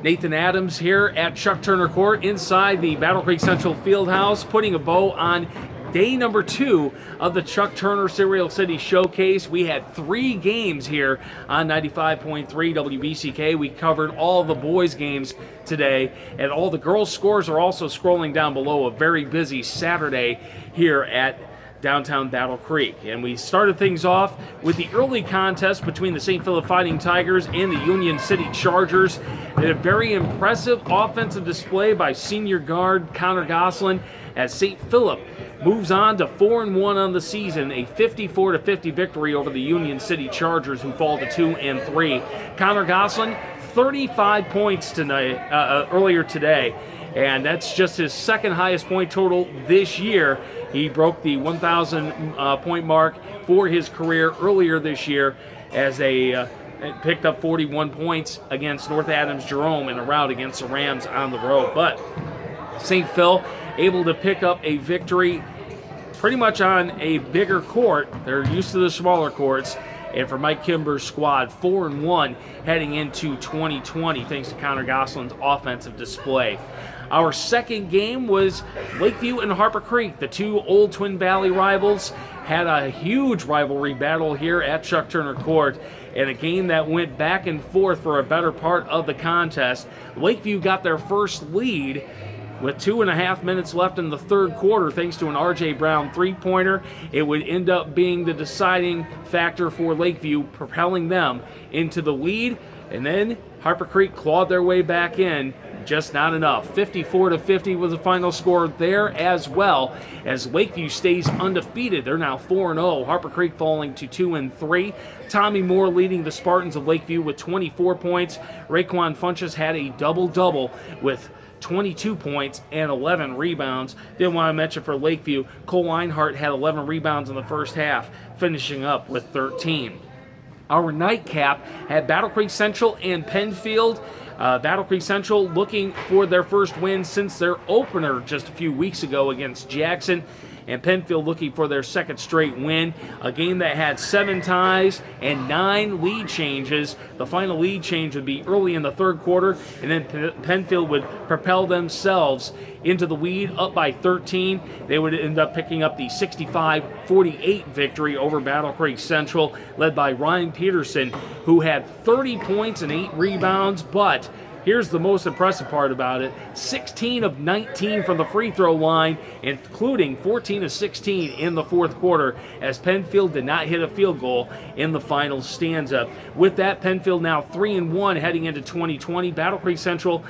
Nathan Adams here at Chuck Turner Court inside the Battle Creek Central Fieldhouse, putting a bow on day number 2 of the Chuck Turner Cereal City Showcase. We had 3 games here on 95.3 WBCK. We covered all the boys' games today, and all the girls' scores are also scrolling down below. A very busy Saturday here at downtown Battle Creek. And we started things off with the early contest between the St. Philip Fighting Tigers and the Union City Chargers. A very impressive offensive display by senior guard Connor Goslin as St. Philip moves on to 4-1 on the season, a 54-50 victory over the Union City Chargers, who fall to 2-3. Connor Goslin, 35 points tonight, earlier today, and that's just his second highest point total this year. He broke the 1,000 point mark for his career earlier this year as they picked up 41 points against North Adams Jerome in a rout against the Rams on the road. But St. Phil able to pick up a victory pretty much on a bigger court. They're used to the smaller courts. And for Mike Kimber's squad, 4-1 heading into 2020 thanks to Connor Goslin's offensive display. Our second game was Lakeview and Harper Creek. The two old Twin Valley rivals had a huge rivalry battle here at Chuck Turner Court, and a game that went back and forth for a better part of the contest. Lakeview got their first lead with 2.5 minutes left in the third quarter, thanks to an R.J. Brown three-pointer. It would end up being the deciding factor for Lakeview, propelling them into the lead. And then Harper Creek clawed their way back in, just not enough. 54-50 was the final score there as well, as Lakeview stays undefeated. They're now 4-0. Harper Creek falling to 2-3. Tommy Moore leading the Spartans of Lakeview with 24 points. Raekwon Funches had a double-double with 22 points and 11 rebounds. Didn't want to mention for Lakeview, Cole Einhart had 11 rebounds in the first half, finishing up with 13. Our nightcap had Battle Creek Central and Penfield. Battle Creek Central looking for their first win since their opener just a few weeks ago against Jackson, and Penfield looking for their second straight win. A game that had 7 ties and 9 lead changes. The final lead change would be early in the third quarter, and then Penfield would propel themselves into the lead up by 13. They would end up picking up the 65-48 victory over Battle Creek Central, led by Ryan Peterson, who had 30 points and 8 rebounds, but here's the most impressive part about it: 16 of 19 from the free throw line, including 14 of 16 in the fourth quarter, as Penfield did not hit a field goal in the final stanza. With that, Penfield now 3-1 heading into 2020. Battle Creek Central,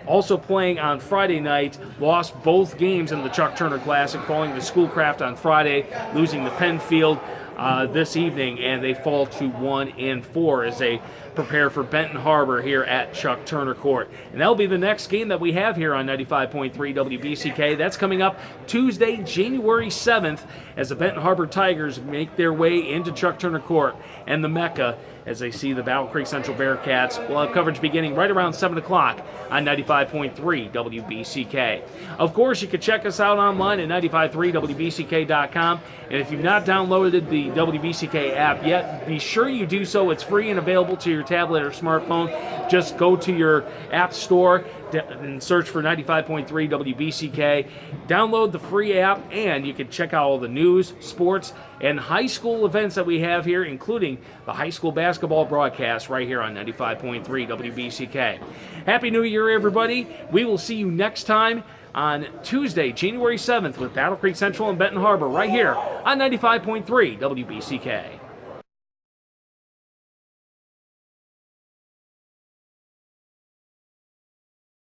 also playing on Friday night, lost both games in the Chuck Turner Classic, falling to Schoolcraft on Friday, losing to Penfield this evening, and they fall to 1-4 as they prepare for Benton Harbor here at Chuck Turner Court. And that'll be the next game that we have here on 95.3 WBCK. That's coming up Tuesday, January 7th, as the Benton Harbor Tigers make their way into Chuck Turner Court and the Mecca as they see the Battle Creek Central Bearcats. We'll have coverage beginning right around 7 o'clock on 95.3 WBCK. Of course, you can check us out online at 953WBCK.com. And if you've not downloaded the WBCK app yet, be sure you do so. It's free and available to your tablet or smartphone. Just go to your app store and search for 95.3 WBCK. Download the free app, and you can check out all the news, sports, and high school events that we have here, including the high school basketball broadcast right here on 95.3 WBCK. Happy New Year, everybody. We will see you next time on Tuesday, January 7th, with Battle Creek Central and Benton Harbor right here on 95.3 WBCK.